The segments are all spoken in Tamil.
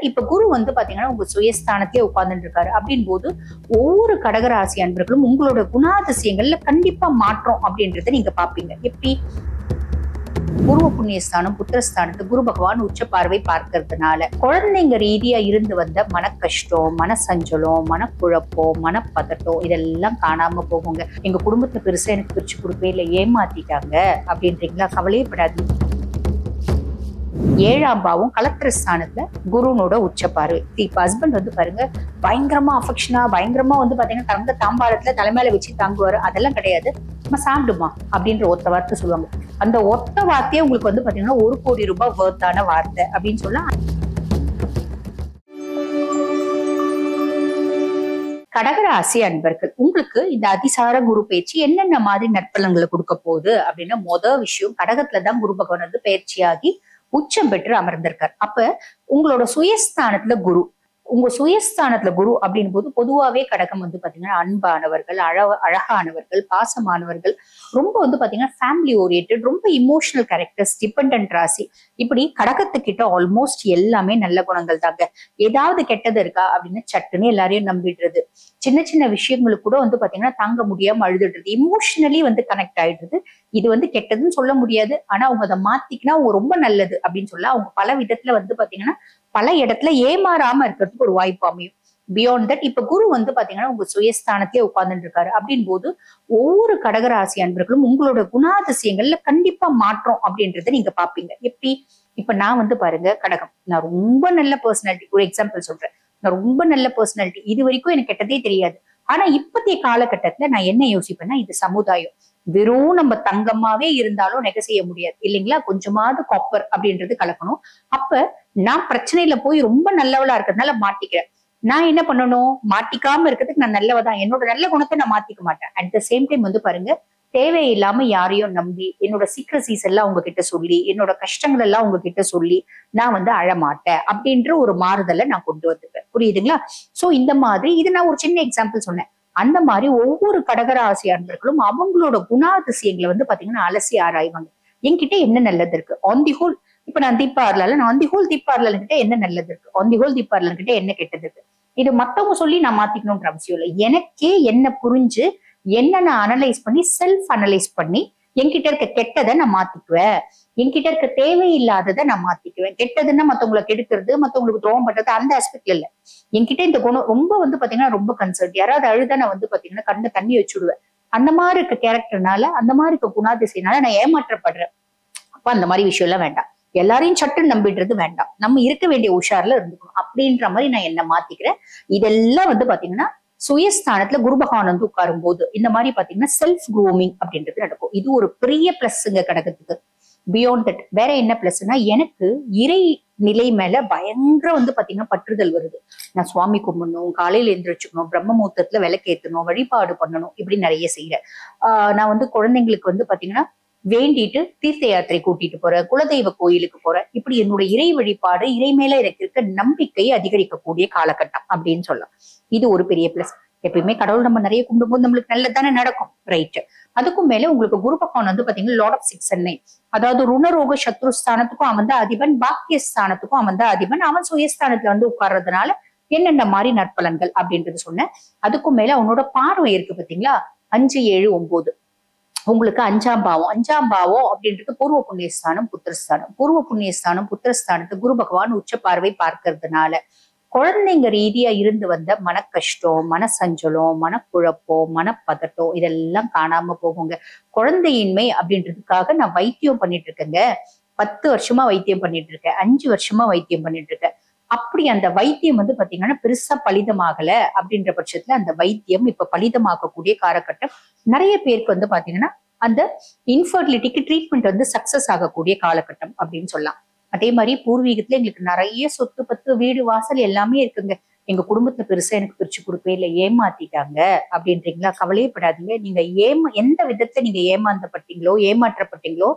இப்ப குரு வந்து பாத்தீங்கன்னா உங்க சுயஸ்தானத்திலே உட்கார்ந்துட்டு இருக்காரு அப்படின் போது ஒவ்வொரு கடகராசி அன்பர்களும் உங்களோட குணாதிசயங்கள்ல கண்டிப்பா மாற்றம் அப்படின்றத நீங்க பாப்பீங்க. எப்படி? பூர்வ புண்ணியஸ்தானம் புத்திரஸ்தானத்தை குரு பகவான் உச்ச பார்வை பார்க்கறதுனால குழந்தைங்க ரீதியா இருந்து வந்த மன கஷ்டம், மனசஞ்சலம், மனக்குழப்பம், மனப்பதட்டம் இதெல்லாம் காணாம போகுங்க. எங்க குடும்பத்தை பெருசா எனக்கு பிரிச்சு கொடுக்கவே இல்லை, ஏமாத்திட்டாங்க அப்படின்றீங்களா? கவலையப்படாது. 7ஆம் பாவம் கலத்திரஸ்தானத்துல குருனோட உச்ச பார்வை. இப்ப ஹஸ்பண்ட் வந்து பாருங்க பயங்கரமா அஃபெக்ஷனா பயங்கரமா வந்து பாத்தீங்கன்னா தங்க தாம்பாளத்துல தலைமையில வச்சு தாங்குவாரு. அதெல்லாம் கிடையாது. நம்ம சாப்பிடுமா அப்படின்ற ஒத்த வார்த்தை சொல்லுவாங்க. அந்த ஒத்த வார்த்தையே உங்களுக்கு வந்து பாத்தீங்கன்னா 1 கோடி ரூபாய் வர்த்தான வார்த்தை அப்படின்னு சொல்ல. கடகராசி அன்பர்கள் உங்களுக்கு இந்த அதிசார குரு பயிற்சி என்னென்ன மாதிரி நற்பலன்களை கொடுக்க போகுது அப்படின்னா, விஷயம் கடகத்துலதான் குரு பகவான் வந்து பயிற்சியாகி உச்சம் பெற்று அமர்ந்திருக்கார். அப்ப உங்களோட சுயஸ்தானத்துல குரு, உங்க சுயஸ்தானத்துல குரு அப்படின் போது பொதுவாவே கடகம் வந்து பாத்தீங்கன்னா அன்பானவர்கள், அழகானவர்கள், பாசமானவர்கள், ரொம்ப வந்து பாத்தீங்கன்னா ஃபேமிலி ஓரியன்டட், ரொம்ப இமோஷனல் கேரக்டர்ஸ், டிபெண்டன்ட் ராசி. இப்படி கடகத்துக்கிட்ட ஆல்மோஸ்ட் எல்லாமே நல்ல குணங்கள் தாங்க. ஏதாவது கெட்டது இருக்கா அப்படின்னு சட்டுன்னு எல்லாரையும் நம்பிடுறது. சின்ன சின்ன விஷயங்களுக்கு கூட வந்து பாத்தீங்கன்னா தாங்க முடியாம அழுதுடுறது, இமோஷனலி வந்து கனெக்ட் ஆயிடுறது. இது வந்து கெட்டதுன்னு சொல்ல முடியாது, ஆனா அவங்க அதை மாத்திக்கினா அவங்க ரொம்ப நல்லது அப்படின்னு சொல்ல அவங்க பல விதத்துல வந்து பாத்தீங்கன்னா பல இடத்துல ஏமாறாம இருக்கிறதுக்கு ஒரு வாய்ப்பு அமையும். பியாண்ட் தட் இப்ப குரு வந்து பாத்தீங்கன்னா உங்க சுயஸ்தானத்திலே உட்கார்ந்துட்டு இருக்காரு அப்படின் போது ஒவ்வொரு கடகராசி அன்பர்களும் உங்களோட குணாதிசயங்கள்ல கண்டிப்பா மாற்றம் அப்படின்றத நீங்க பாப்பீங்க. எப்படி? இப்ப நான் வந்து பாருங்க கடகம், நான் ரொம்ப நல்ல பர்சனாலிட்டி. ஒரு எக்ஸாம்பிள் சொல்றேன். நான் ரொம்ப நல்ல பர்சனாலிட்டி, இது வரைக்கும் எனக்கு கெட்டதே தெரியாது. ஆனா இப்பத்திய காலகட்டத்துல நான் என்ன யோசிப்பேன்னா, இது சமுதாயம். வெறும் நம்ம தங்கமாவே இருந்தாலும் நெக செய்ய முடியாது இல்லைங்களா? கொஞ்சமாவது காப்பர் அப்படின்றது கலக்கணும். அப்ப நான் பிரச்சனையில போய் ரொம்ப நல்லவளா இருக்கிறதுனால மாட்டிக்கிறேன். நான் என்ன பண்ணணும்? மாட்டிக்காம இருக்கிறதுக்கு நான் நல்லவதான். என்னோட நல்ல குணத்தை நான் மாத்திக்க மாட்டேன். அட் த சேம் டைம் வந்து பாருங்க, தேவையில்லாம யாரையும் நம்பி என்னோட சீக்ரசிஸ் எல்லாம் உங்ககிட்ட சொல்லி, என்னோட கஷ்டங்கள் எல்லாம் உங்ககிட்ட சொல்லி நான் வந்து அழமாட்டேன் அப்படின்ற ஒரு மாறுதலை நான் கொண்டு வந்துப்பேன். புரியுதுங்களா? சோ இந்த மாதிரி இது நான் ஒரு சின்ன எக்ஸாம்பிள் சொன்னேன். அந்த மாதிரி ஒவ்வொரு கடகராசி அன்பர்களும் அவங்களோட குணாதிசயங்களை வந்து பாத்தீங்கன்னா அலசி ஆராய்வாங்க. என்கிட்ட என்ன நல்லது இருக்கு ஆன் தி ஹோல். இப்ப நான் தீபார்ல ஆன் தி ஹோல் தீபார்லன் கிட்ட என்ன நல்லது இருக்கு, ஆன் தி ஹோல் தீபார்லன் கிட்ட என்ன கெட்டது இருக்கு. இது மத்தவங்க சொல்லி நான் மாத்திக்கணும்ன்ற அவசியம் இல்லை. எனக்கே என்ன புரிஞ்சு என்ன நான் அனலைஸ் பண்ணி செல்ஃப் அனலைஸ் பண்ணி என்கிட்ட இருக்க கெட்டதை நான் மாத்திக்குவேன், என்கிட்ட இருக்க தேவையில்லாததை நான் மாத்திக்குவேன். கெட்டதுன்னா மத்தவங்களை கெடுக்கிறது, மத்தவங்களுக்கு துரோகம் பண்றது, அந்த ஆஸ்பெக்ட்ல இல்ல. என்கிட்ட இந்த குணம் ரொம்ப வந்து பாத்தீங்கன்னா ரொம்ப கன்சர்ட். யாராவது அழுத நான் வந்து பாத்தீங்கன்னா கண்ணை தண்ணி வச்சுடுவேன். அந்த மாதிரி இருக்க கேரக்டர்னால, அந்த மாதிரி இருக்க குணாதிசயனால நான் ஏமாற்றப்படுறேன். அப்ப அந்த மாதிரி விஷயம் எல்லாம் வேண்டாம். எல்லாரையும் சட்டுன்னு நம்பிடுறது வேண்டாம். நம்ம இருக்க வேண்டிய உஷார்ல இருந்துக்கணும் அப்படின்ற மாதிரி நான் என்ன மாத்திக்கிறேன். இதெல்லாம் வந்து பாத்தீங்கன்னா சுயஸ்தானத்துல குரு பகவான் வந்து உட்காரும் போது இந்த மாதிரி பாத்தீங்கன்னா செல்ஃப் க்ரூமிங் அப்படின்றது நடக்கும். இது ஒரு பெரிய பிளஸ்ங்க கடகத்துக்கு. பியாண்ட் தட் வேற என்ன பிளஸ்னா, எனக்கு இறை நிலை மேல பயங்கர வந்து பாத்தீங்கன்னா பற்றுதல் வருது. நான் சுவாமி கும்பிடணும், காலையில எந்திரிச்சுக்கணும், பிரம்ம முகூர்த்தத்துல விளக்கேற்றணும், வழிபாடு பண்ணணும், இப்படி நிறைய செய்யறேன். நான் வந்து குழந்தைங்களுக்கு வந்து பாத்தீங்கன்னா வேண்டிட்டு தீர்த்த யாத்திரை கூட்டிட்டு போறேன், குலதெய்வ கோயிலுக்கு போறேன். இப்படி என்னோட இறை வழிபாடு, இறை மேல எனக்கு இருக்க நம்பிக்கை அதிகரிக்கக்கூடிய காலகட்டம் அப்படின்னு சொல்லலாம். இது ஒரு பெரிய பிளஸ். எப்பயுமே கடவுள் நம்ம நிறைய கும்பிடும்போது நம்மளுக்கு நல்லதானே நடக்கும், ரைட்? அதுக்கும் மேல உங்களுக்கு குரு பகவான் வந்து பாத்தீங்கன்னா லார்ட் ஆஃப் 6 and 9, அதாவது ருணரோக சத்ருஸ்தானத்துக்கும் அவன் தான் அதிபன், பாக்கியஸ்தானத்துக்கும் அவன் தான் அதிபன். அவன் சுயஸ்தானத்துல வந்து உட்கார்றதுனால என்னென்ன மாதிரி நற்பலன்கள் அப்படின்றது சொன்னேன். அதுக்கும் மேல அவனோட பார்வை இருக்கு பாத்தீங்களா, 5, 7, 9. உங்களுக்கு 5ஆம் பாவம். 5ஆம் பாவம் அப்படின்றது பூர்வ புண்ணியஸ்தானம் புத்திரஸ்தானம். பூர்வ புண்ணியஸ்தானம் புத்திரஸ்தானத்தை குரு பகவான் உச்ச பார்வை பார்க்கறதுனால குழந்தைங்க ரீதியா இருந்து வந்த மன கஷ்டம், மனசஞ்சலம், மனக்குழப்பம், மனப்பதட்டம் இதெல்லாம் காணாம போகுங்க. குழந்தையின்மை அப்படின்றதுக்காக நான் வைத்தியம் பண்ணிட்டு இருக்கேங்க. 10 வருஷமா வைத்தியம் பண்ணிட்டு இருக்கேன், 5 வருஷமா வைத்தியம் பண்ணிட்டு இருக்கேன். அப்படி அந்த வைத்தியம் வந்து பாத்தீங்கன்னா பெருசா பலிதமாகல அப்படின்ற பட்சத்துல அந்த வைத்தியம் இப்ப பலிதமாக்கக்கூடிய காலகட்டம். நிறைய பேருக்கு வந்து பாத்தீங்கன்னா அந்த இன்ஃபர்டிலிட்டிக்கு ட்ரீட்மெண்ட் வந்து சக்சஸ் ஆகக்கூடிய காலகட்டம் அப்படின்னு சொல்லலாம். அதே மாதிரி பூர்வீகத்துல எங்களுக்கு நிறைய சொத்து பத்து வீடு வாசல் எல்லாமே இருக்குங்க. எங்க குடும்பத்துல பெருசா எனக்கு பிரிச்சு கொடுக்கவே இல்லை, ஏமாத்திட்டாங்க அப்படின்றீங்களா? கவலையப்படாதீங்க. நீங்க எந்த விதத்துல நீங்க ஏமாந்தப்பட்டீங்களோ ஏமாற்றப்பட்டீங்களோ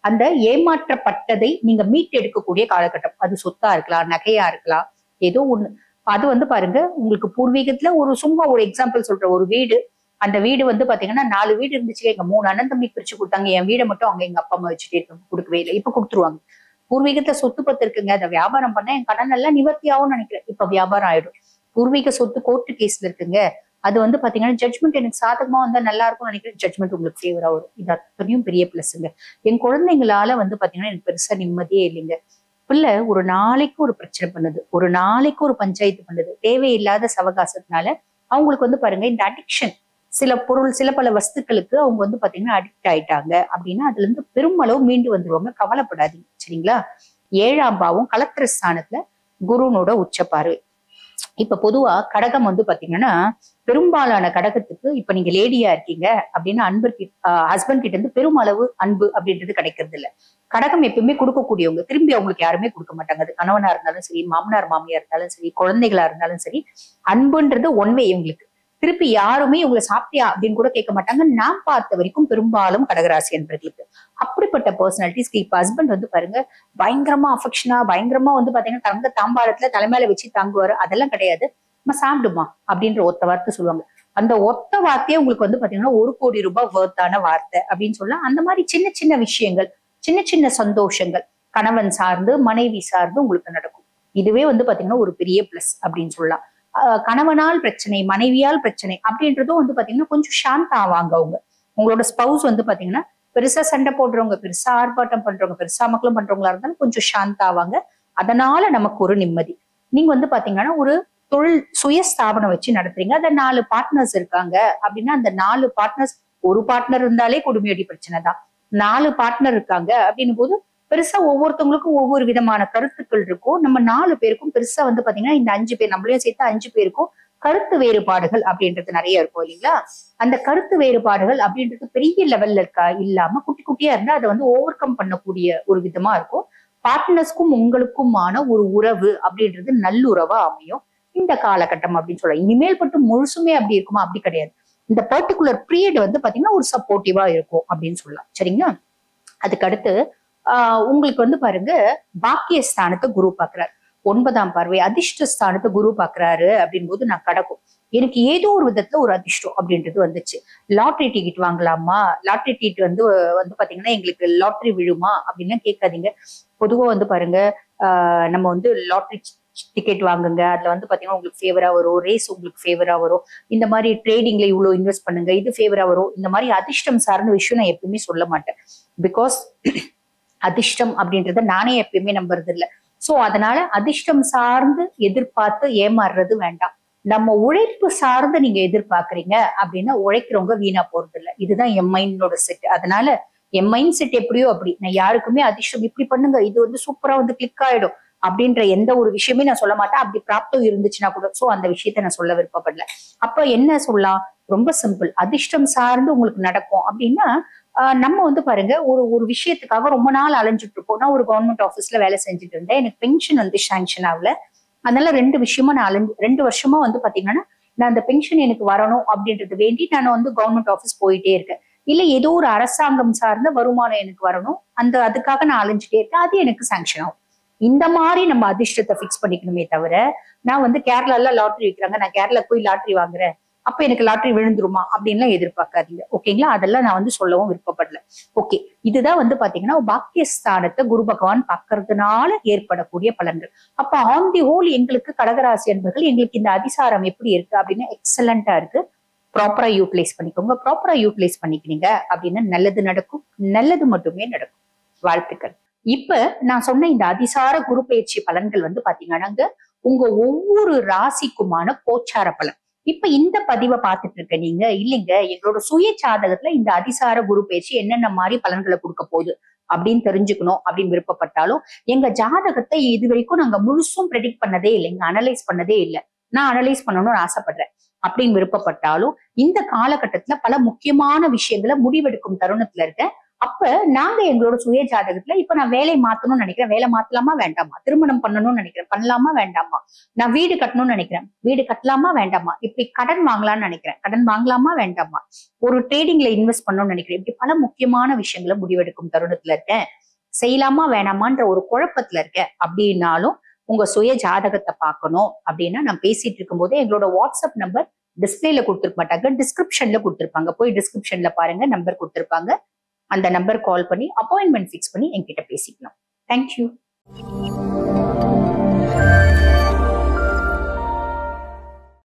அந்த ஏமாற்றப்பட்டதை நீங்க மீட்டு எடுக்கக்கூடிய காலகட்டம். அது சொத்தா இருக்கலாம், நகையா இருக்கலாம், ஏதோ ஒண்ணு. அது வந்து பாருங்க உங்களுக்கு பூர்வீகத்துல சும்மா ஒரு எக்ஸாம்பிள் சொல்ற ஒரு வீடு, அந்த வீடு வந்து பாத்தீங்கன்னா 4 வீடு இருந்துச்சு. எங்க 3 அண்ணன் தம்பி பிரிச்சு கொடுத்தாங்க. என் வீடை மட்டும் அங்க எங்க அப்பா அம்மா வச்சுட்டே இருக்காங்க, கொடுக்கவே இல்லை. இப்ப கொடுத்துருவாங்க. பூர்வீகத்துல சொத்து பத்து இருக்குங்க, அதை வியாபாரம் பண்ண என் கடன் எல்லாம் நிவர்த்தி ஆகும்னு நினைக்கிறேன். இப்ப வியாபாரம் ஆயிடும். பூர்வீக சொத்து கோர்ட்டு கேஸ்ல இருக்குங்க, அது வந்து பாத்தீங்கன்னா ஜட்மெண்ட் எனக்கு சாதகமா வந்தா நல்லா இருக்கும்னு நினைக்கிறேன். ஜட்மெண்ட் உங்களுக்கு ஃபேவரா வரும். இது அத்தனையும் பெரிய பிளஸ்ங்க. என் குழந்தைங்களால வந்து பாத்தீங்கன்னா எனக்கு பெருசா நிம்மதியே இல்லைங்க. பிள்ளை ஒரு நாளைக்கு ஒரு பிரச்சனை பண்ணுது, ஒரு நாளைக்கு ஒரு பஞ்சாயத்து பண்ணுது, தேவையில்லாத சவகாசத்தினால அவங்களுக்கு வந்து பாருங்க இந்த அடிக்ஷன், சில பொருள் சில பல வஸ்துக்களுக்கு அவங்க வந்து பாத்தீங்கன்னா அடிக்ட் ஆயிட்டாங்க அப்படின்னா அதுல இருந்து பெருமளவு மீண்டு வந்துருவாங்க. கவலைப்படாதீங்க, சரிங்களா? 7ஆம் பாவம் கலத்திர ஸ்தானத்துல குருனோட உச்ச பார்வை. இப்ப பொதுவா கடகம் வந்து பாத்தீங்கன்னா பெரும்பாலான கடகத்துக்கு, இப்ப நீங்க லேடியா இருக்கீங்க அப்படின்னா ஹஸ்பண்ட் கிட்ட இருந்து பெருமளவு அன்பு அப்படின்றது கிடைக்கிறது இல்ல. கடகம் எப்பவுமே கொடுக்கக்கூடியவங்க, திரும்பி அவங்களுக்கு யாருமே கொடுக்க மாட்டாங்க. அது கணவனா இருந்தாலும் சரி, மாமனார் மாமியா இருந்தாலும் சரி, குழந்தைகளா இருந்தாலும் சரி, அன்புன்றது ஒன்வே இவங்களுக்கு. திருப்பி யாருமே இவங்களை சாப்பிட்டியா அப்படின்னு கூட கேட்க மாட்டாங்க. நான் பார்த்த வரைக்கும் பெரும்பாலும் கடகராசி என்பர்களுக்கு அப்படிப்பட்ட பர்சனாலிட்டிஸ்க்கு இப்ப ஹஸ்பண்ட் வந்து பாருங்க பயங்கரமா அஃபெக்ஷனா, பயங்கரமா வந்து பாத்தீங்கன்னா தங்க தாம்பாளத்துல தலைமையில வச்சு தாங்குவாரு. அதெல்லாம் கிடையாது. நம்ம சாப்பிடுமா அப்படின்ற ஒத்த வார்த்தை சொல்லுவாங்க. அந்த ஒத்த வார்த்தையே உங்களுக்கு வந்து பாத்தீங்கன்னா 1 கோடி ரூபாய் வர்த்தான வார்த்தை அப்படின்னு சொல்லலாம். அந்த மாதிரி சின்ன சின்ன விஷயங்கள், சின்ன சின்ன சந்தோஷங்கள் கணவன் சார்ந்து மனைவி சார்ந்து உங்களுக்கு நடக்கும். இதுவே வந்து பாத்தீங்கன்னா ஒரு பெரிய பிளஸ் அப்படின்னு சொல்லலாம். கணவனால் பிரச்சனை, மனைவியால் பிரச்சனை அப்படின்றதும் வந்து பாத்தீங்கன்னா கொஞ்சம் சாந்த ஆவாங்க அவங்க. உங்களோட ஸ்பௌஸ் வந்து பாத்தீங்கன்னா பெருசா சண்டை போடுறவங்க, பெருசா ஆர்ப்பாட்டம் பண்றவங்க, பெருசா மக்களும் பண்றவங்களா இருந்தாலும் கொஞ்சம் சாந்த ஆவாங்க. அதனால நமக்கு ஒரு நிம்மதி. நீங்க வந்து பாத்தீங்கன்னா ஒரு தொழில் சுய ஸ்தாபனம் வச்சு நடத்துறீங்க, அந்த 4 பார்ட்னர்ஸ் இருக்காங்க அப்படின்னா அந்த 4 பார்ட்னர்ஸ், ஒரு பார்ட்னர் இருந்தாலே கொடுமையடி பிரச்சனை தான். 4 பார்ட்னர் இருக்காங்க அப்படின்னும் போது பெருசா ஒவ்வொருத்தவங்களுக்கும் ஒவ்வொரு விதமான கருத்துக்கள் இருக்கும். நம்ம 4 பேருக்கும் பெருசா வந்து பாத்தீங்கன்னா இந்த 5 பேர், நம்மளையும் சேர்த்து 5 பேருக்கும் கருத்து வேறுபாடுகள் அப்படின்றது நிறைய இருக்கும் இல்லைங்களா? அந்த கருத்து வேறுபாடுகள் அப்படின்றது பெரிய லெவல்ல இல்லாம குட்டி குட்டியா இருந்தா அதை வந்து ஓவர் கம் பண்ணக்கூடிய ஒரு விதமா இருக்கும். பார்ட்னர்ஸ்க்கும் உங்களுக்குமான ஒரு உறவு அப்படின்றது நல்லுறவா அமையும் இந்த காலகட்டம் அப்படின்னு சொல்லலாம். இனிமேல் மட்டும் முழுசுமே அப்படி இருக்குமா? அப்படி கிடையாது. இந்த பர்டிகுலர் பீரியட் வந்து பாத்தீங்கன்னா ஒரு சப்போர்ட்டிவா இருக்கும் அப்படின்னு சொல்லலாம், சரிங்களா? அதுக்கு அடுத்து உங்களுக்கு வந்து பாருங்க பாக்கியஸ்தானத்தை குரு பாக்குறாரு, 9ஆம் பார்வை அதிர்ஷ்ட ஸ்தானத்தை குரு பாக்குறாரு அப்படின் போது நான் கடக்கும். எனக்கு ஏதோ ஒரு விதத்துல ஒரு அதிர்ஷ்டம் அப்படின்றது வந்துச்சு. லாட்டரி டிக்கெட் வாங்கலாமா, லாட்டரி டிக்கெட் வந்து வந்து பாத்தீங்கன்னா எங்களுக்கு லாட்டரி விழுமா அப்படின்னு கேட்காதீங்க. பொதுவா வந்து பாருங்க நம்ம வந்து லாட்டரி டிக்கெட் வாங்குங்க, அதுல வந்து பாத்தீங்கன்னா உங்களுக்கு ஃபேவரா வரும், ரேஸ் உங்களுக்கு ஃபேவரா வரும், இந்த மாதிரி ட்ரேடிங்ல இவ்வளவு இன்வெஸ்ட் பண்ணுங்க, இது ஃபேவரா வரும். இந்த மாதிரி அதிர்ஷ்டம் சார்ந்த விஷயம் நான் எப்பவுமே சொல்ல மாட்டேன். பிகாஸ் அதிர்ஷ்டம் அப்படின்றத நானே எப்பயுமே நம்புறது இல்லை. சோ அதனால அதிர்ஷ்டம் சார்ந்து எதிர்பார்த்து ஏமாறுறது வேண்டாம். நம்ம உழைப்பு சார்ந்து நீங்க எதிர்பார்க்கறீங்க அப்படின்னா உழைக்கிறவங்க வீணா போறது இல்லை. இதுதான் என் மைண்டோட செட். அதனால என் மைண்ட் செட் எப்படியோ அப்படி. நான் யாருக்குமே அதிர்ஷ்டம் இப்படி பண்ணுங்க, இது வந்து சூப்பரா வந்து கிளிக் ஆயிடும் அப்படின்ற எந்த ஒரு விஷயமே நான் சொல்ல மாட்டேன். அப்படி பிராப்தம் இருந்துச்சுன்னா கூட சோ அந்த விஷயத்த நான் சொல்ல விருப்பப்படல. அப்ப என்ன சொல்லலாம்? ரொம்ப சிம்பிள். அதிர்ஷ்டம் சார்ந்து உங்களுக்கு நடக்கும் அப்படின்னா நம்ம வந்து பாருங்க ஒரு விஷயத்துக்காக ரொம்ப நாள் அலைஞ்சிட்டு இருப்போம். நான் ஒரு கவர்மெண்ட் ஆஃபீஸ்ல வேலை செஞ்சுட்டு இருந்தேன். எனக்கு பென்ஷன் வந்து சாங்ஷன் ஆகல. அதனால 2 விஷயமா நான் 2 வருஷமா வந்து பாத்தீங்கன்னா நான் அந்த பென்ஷன் எனக்கு வரணும் அப்படின்றது வேண்டி நான் வந்து கவர்மெண்ட் ஆஃபீஸ் போயிட்டே இருக்கேன். இல்ல ஏதோ ஒரு அரசாங்கம் சார்ந்த வருமானம் எனக்கு வரணும், அதுக்காக நான் அலைஞ்சிட்டே இருக்கேன், அது எனக்கு சாங்ஷன் ஆகும். இந்த மாதிரி நம்ம அதிர்ஷ்டத்தை பிக்ஸ் பண்ணிக்கணுமே தவிர நான் வந்து கேரளால லாட்டரி விற்கிறாங்க, நான் கேரளா போய் லாட்டரி வாங்குறேன், அப்ப எனக்கு லாட்டரி விழுந்துருமா அப்படின்லாம் எதிர்பார்க்காதீங்க. ஓகேங்களா? அதெல்லாம் நான் வந்து சொல்லவும் விருப்பப்படல. ஓகே, இதுதான் வந்து பாத்தீங்கன்னா பாக்கியஸ்தானத்தை குரு பகவான் பாக்குறதுனால ஏற்படக்கூடிய பலன்கள். அப்ப ஆன் தி ஹோல் எங்களுக்கு கடகராசி என்பர்கள் எங்களுக்கு இந்த அதிசாரம் எப்படி இருக்கு அப்படின்னா எக்ஸலண்டா இருக்கு. ப்ராப்பரா யூட்டிலைஸ் பண்ணிக்கோங்க. ப்ராப்பரா யூட்டிலைஸ் பண்ணிக்கிறீங்க அப்படின்னா நல்லது நடக்கும், நல்லது மட்டுமே நடக்கும். வாழ்த்துக்கள். இப்ப நான் சொன்ன இந்த அதிசார குரு பயிற்சி பலன்கள் வந்து பாத்தீங்கன்னா உங்க ஒவ்வொரு ராசிக்குமான கோச்சார பலன். இப்ப இந்த பதிவை பார்த்துட்டு இருக்க நீங்க இல்லைங்க எங்களோட சுய ஜாதகத்துல இந்த அதிசார குரு பயிற்சி என்னென்ன மாதிரி பலன்களை கொடுக்க போகுது அப்படின்னு தெரிஞ்சுக்கணும் அப்படின்னு விருப்பப்பட்டாலும் எங்க ஜாதகத்தை இது வரைக்கும் நாங்க முழுசும் ப்ரெடிக்ட் பண்ணதே இல்லைங்க, அனலைஸ் பண்ணதே இல்லை. நான் அனலைஸ் பண்ணணும்னு ஆசைப்படுறேன். அப்படின்னு விருப்பப்பட்டாலும் இந்த காலகட்டத்துல பல முக்கியமான விஷயங்களை முடிவெடுக்கும் தருணத்துல இருக்க. அப்ப நாங்க எங்களோட சுய ஜாதகத்துல இப்ப நான் வேலை மாத்தணும்னு நினைக்கிறேன், வேலை மாத்தலாமா வேண்டாமா, திருமணம் பண்ணணும்னு நினைக்கிறேன், பண்ணலாமா வேண்டாமா, நான் வீடு கட்டணும்னு நினைக்கிறேன், வீடு கட்டலாமா வேண்டாமா, இப்படி கடன் வாங்கலாம்னு நினைக்கிறேன், கடன் வாங்கலாமா வேண்டாமா, ஒரு ட்ரேடிங்ல இன்வெஸ்ட் பண்ணணும்னு நினைக்கிறேன், இப்படி பல முக்கியமான விஷயங்களை முடிவெடுக்கும் தருணத்துல இருக்கேன், செய்யலாமா வேணாமான்ற ஒரு குழப்பத்துல இருக்கேன் அப்படின்னாலும் உங்க சுய ஜாதகத்தை பார்க்கணும் அப்படின்னா நான் பேசிட்டு இருக்கும் போதே எங்களோட வாட்ஸ்அப் நம்பர் டிஸ்பிளேல கொடுத்துருக்க மாட்டாங்க, டிஸ்கிரிப்ஷன்ல கொடுத்துருப்பாங்க. போய் டிஸ்கிரிப்ஷன்ல பாருங்க, நம்பர் கொடுத்துருப்பாங்க. அந்த நம்பர் கால் பண்ணி அப்பாயின்மெண்ட் ஃபிக்ஸ் பண்ணி என்கிட்ட பேசிக்கலாம். தேங்க்யூ.